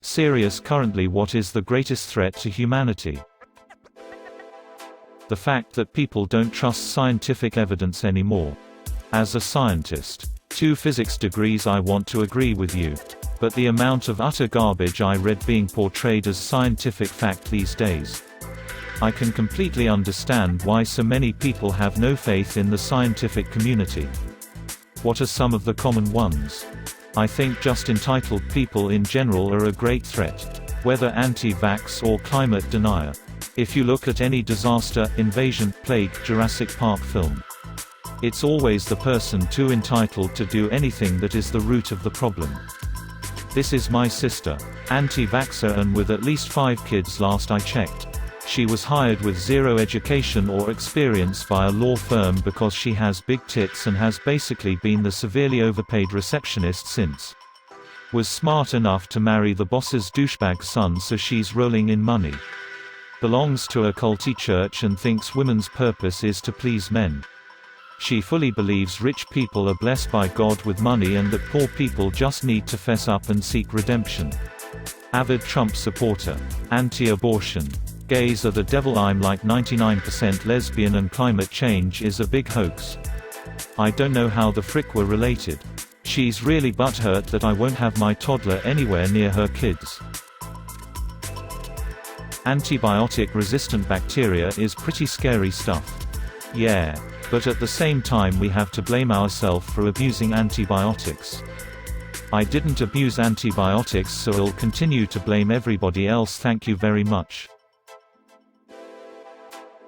Serious. Currently, what is the greatest threat to humanity? The fact that people don't trust scientific evidence anymore. As a scientist, 2 physics degrees, I want to agree with you. But the amount of utter garbage I read being portrayed as scientific fact these days. I can completely understand why so many people have no faith in the scientific community. What are some of the common ones? I think just entitled people in general are a great threat. Whether anti-vax or climate denier. If you look at any disaster, invasion, plague, Jurassic Park film, it's always the person too entitled to do anything that is the root of the problem. This is my sister. Anti-vaxxer and with at least 5 kids last I checked. She was hired with 0 education or experience by a law firm because she has big tits and has basically been the severely overpaid receptionist since. Was smart enough to marry the boss's douchebag son, so she's rolling in money. Belongs to a culty church and thinks women's purpose is to please men. She fully believes rich people are blessed by God with money and that poor people just need to fess up and seek redemption. Avid Trump supporter. Anti-abortion. Gays are the devil. I'm like 99% lesbian and climate change is a big hoax. I don't know how the frick we're related. She's really butthurt that I won't have my toddler anywhere near her kids. Antibiotic-resistant bacteria is pretty scary stuff. Yeah. But at the same time we have to blame ourselves for abusing antibiotics. I didn't abuse antibiotics, so I'll continue to blame everybody else. Thank you very much.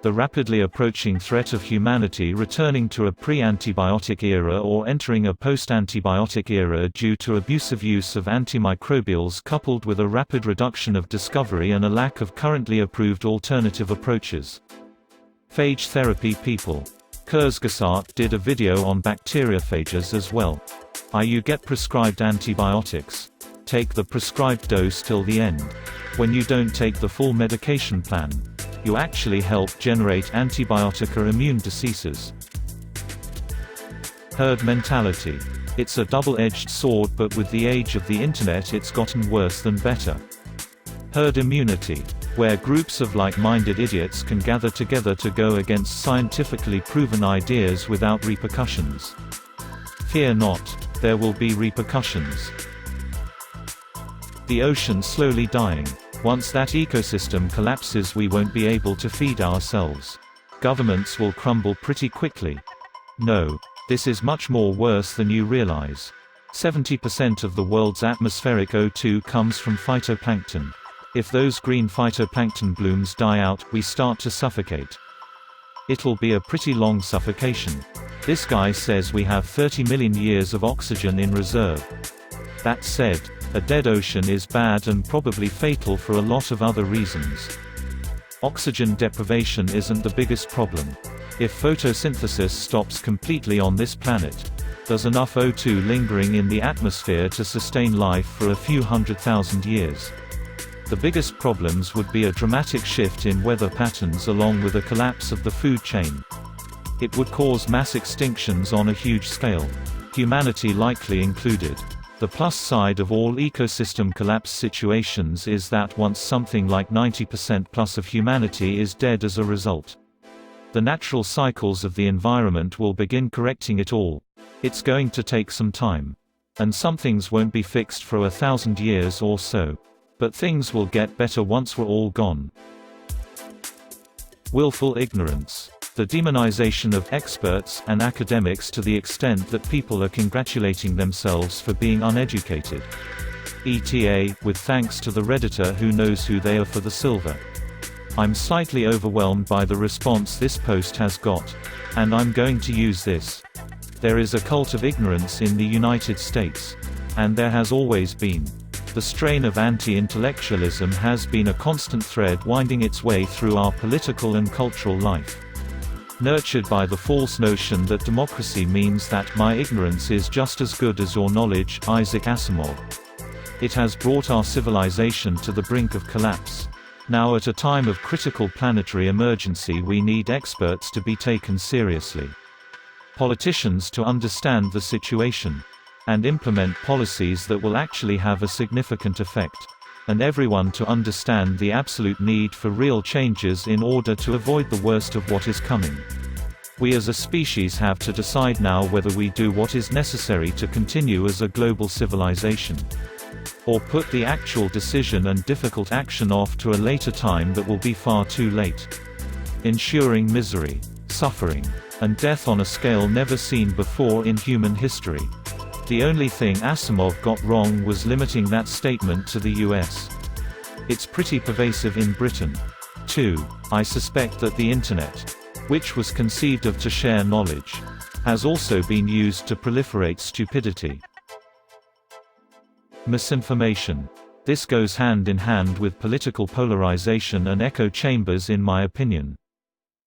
The rapidly approaching threat of humanity returning to a pre-antibiotic era or entering a post-antibiotic era due to abusive use of antimicrobials coupled with a rapid reduction of discovery and a lack of currently approved alternative approaches. Phage therapy. People. Kurzgesagt did a video on bacteriophages as well. You get prescribed antibiotics. Take the prescribed dose till the end. When you don't take the full medication plan, you actually help generate antibiotic or immune diseases. Herd mentality. It's a double-edged sword, but with the age of the internet it's gotten worse than better. Herd immunity, where groups of like-minded idiots can gather together to go against scientifically proven ideas without repercussions. Fear not, there will be repercussions. The ocean slowly dying. Once that ecosystem collapses, we won't be able to feed ourselves. Governments will crumble pretty quickly. No, this is much more worse than you realize. 70% of the world's atmospheric O2 comes from phytoplankton. If those green phytoplankton blooms die out, we start to suffocate. It'll be a pretty long suffocation. This guy says we have 30 million years of oxygen in reserve. That said, a dead ocean is bad and probably fatal for a lot of other reasons. Oxygen deprivation isn't the biggest problem. If photosynthesis stops completely on this planet, there's enough O2 lingering in the atmosphere to sustain life for a few 100,000 years. The biggest problems would be a dramatic shift in weather patterns along with a collapse of the food chain. It would cause mass extinctions on a huge scale, humanity likely included. The plus side of all ecosystem collapse situations is that once something like 90% plus of humanity is dead as a result, the natural cycles of the environment will begin correcting it all. It's going to take some time. And some things won't be fixed for 1,000 years or so. But things will get better once we're all gone. Willful ignorance. The demonization of experts and academics to the extent that people are congratulating themselves for being uneducated. ETA, with thanks to the Redditor who knows who they are for the silver. I'm slightly overwhelmed by the response this post has got. And I'm going to use this. There is a cult of ignorance in the United States. And there has always been. The strain of anti-intellectualism has been a constant thread winding its way through our political and cultural life. Nurtured by the false notion that democracy means that my ignorance is just as good as your knowledge, Isaac Asimov. It has brought our civilization to the brink of collapse. Now, at a time of critical planetary emergency, we need experts to be taken seriously. Politicians to understand the situation and implement policies that will actually have a significant effect. and everyone to understand the absolute need for real changes in order to avoid the worst of what is coming. We as a species have to decide now whether we do what is necessary to continue as a global civilization, or put the actual decision and difficult action off to a later time that will be far too late, ensuring misery, suffering, and death on a scale never seen before in human history. The only thing Asimov got wrong was limiting that statement to the US. It's pretty pervasive in Britain, too. I suspect that the Internet, which was conceived of to share knowledge, has also been used to proliferate stupidity. Misinformation. This goes hand in hand with political polarization and echo chambers in my opinion.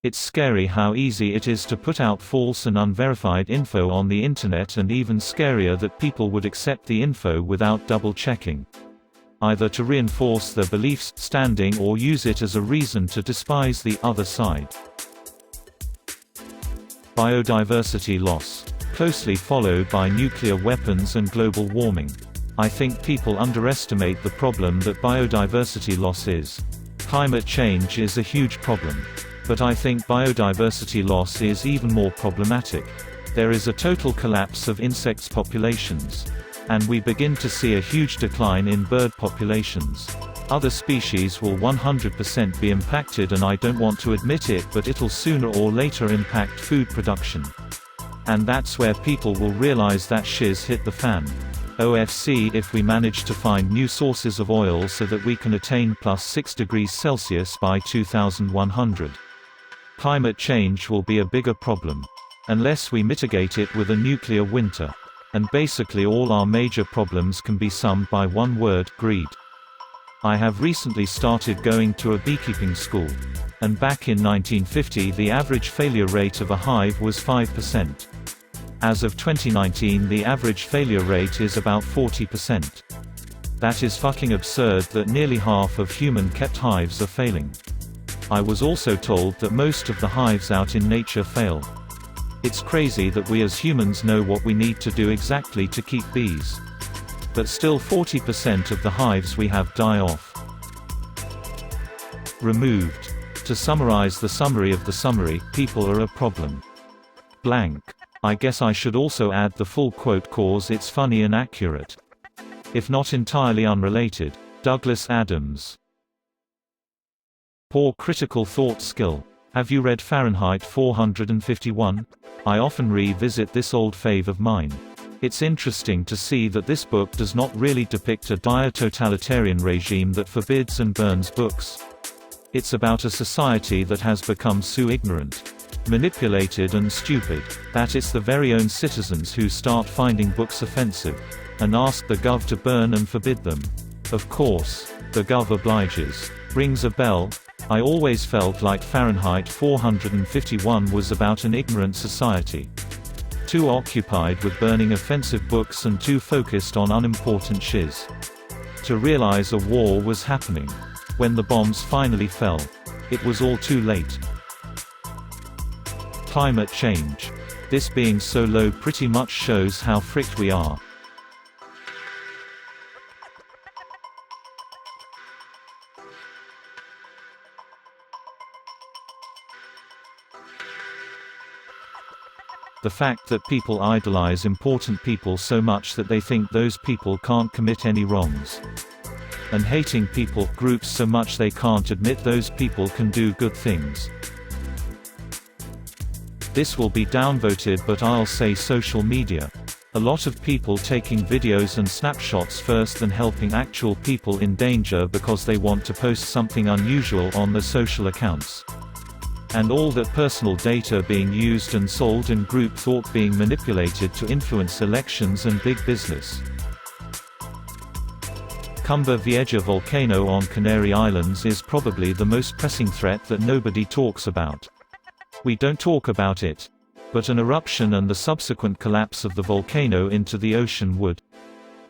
It's scary how easy it is to put out false and unverified info on the internet, and even scarier that people would accept the info without double-checking, either to reinforce their beliefs, standing, or use it as a reason to despise the other side. Biodiversity loss, closely followed by nuclear weapons and global warming. I think people underestimate the problem that biodiversity loss is. Climate change is a huge problem, but I think biodiversity loss is even more problematic. There is a total collapse of insects populations, and we begin to see a huge decline in bird populations. Other species will 100% be impacted, and I don't want to admit it, but it'll sooner or later impact food production. And that's where people will realize that shiz hit the fan. OFC if we manage to find new sources of oil so that we can attain +6 degrees Celsius by 2100. Climate change will be a bigger problem, unless we mitigate it with a nuclear winter. And basically all our major problems can be summed by one word: greed. I have recently started going to a beekeeping school, and back in 1950 the average failure rate of a hive was 5%. As of 2019 the average failure rate is about 40%. That is fucking absurd that nearly half of human-kept hives are failing. I was also told that most of the hives out in nature fail. It's crazy that we as humans know what we need to do exactly to keep bees, but still 40% of the hives we have die off. Removed. To summarize the summary of the summary, people are a problem. Blank. I guess I should also add the full quote cause it's funny and accurate, if not entirely unrelated. Douglas Adams. Poor critical thought skill. Have you read Fahrenheit 451? I often revisit this old fave of mine. It's interesting to see that this book does not really depict a dire totalitarian regime that forbids and burns books. It's about a society that has become so ignorant, manipulated and stupid, that it's the very own citizens who start finding books offensive, and ask the Gov to burn and forbid them. Of course, the Gov obliges. Rings a bell? I always felt like Fahrenheit 451 was about an ignorant society, too occupied with burning offensive books and too focused on unimportant shiz, to realize a war was happening. When the bombs finally fell, it was all too late. Climate change. This being so low pretty much shows how fricked we are. The fact that people idolize important people so much that they think those people can't commit any wrongs, and hating people groups so much they can't admit those people can do good things. This will be downvoted, but I'll say social media. A lot of people taking videos and snapshots first than helping actual people in danger because they want to post something unusual on their social accounts. And all that personal data being used and sold, and group thought being manipulated to influence elections and big business. Cumbre Vieja volcano on Canary Islands is probably the most pressing threat that nobody talks about. We don't talk about it, but an eruption and the subsequent collapse of the volcano into the ocean would,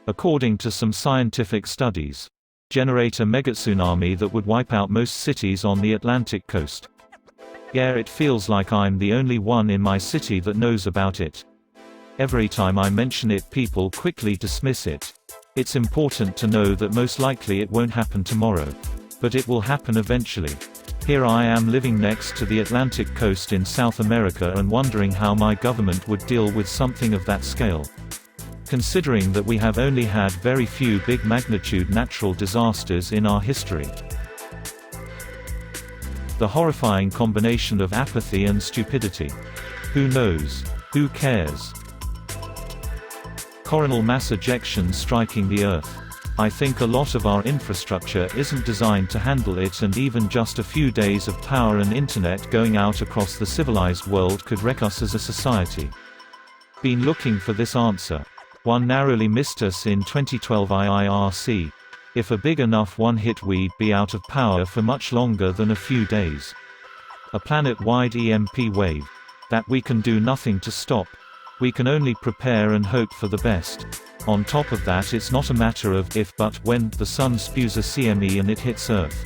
according to some scientific studies, generate a megatsunami that would wipe out most cities on the Atlantic coast. Yeah, it feels like I'm the only one in my city that knows about it. Every time I mention it, people quickly dismiss it. It's important to know that most likely it won't happen tomorrow. But it will happen eventually. Here I am living next to the Atlantic coast in South America and wondering how my government would deal with something of that scale. Considering that we have only had very few big magnitude natural disasters in our history. The horrifying combination of apathy and stupidity. Who knows? Who cares? Coronal mass ejections striking the Earth. I think a lot of our infrastructure isn't designed to handle it, and even just a few days of power and internet going out across the civilized world could wreck us as a society. Been looking for this answer. One narrowly missed us in 2012 IIRC. If a big enough one hit, we'd be out of power for much longer than a few days. A planet-wide EMP wave. That we can do nothing to stop. We can only prepare and hope for the best. On top of that, it's not a matter of if but when the sun spews a CME and it hits Earth.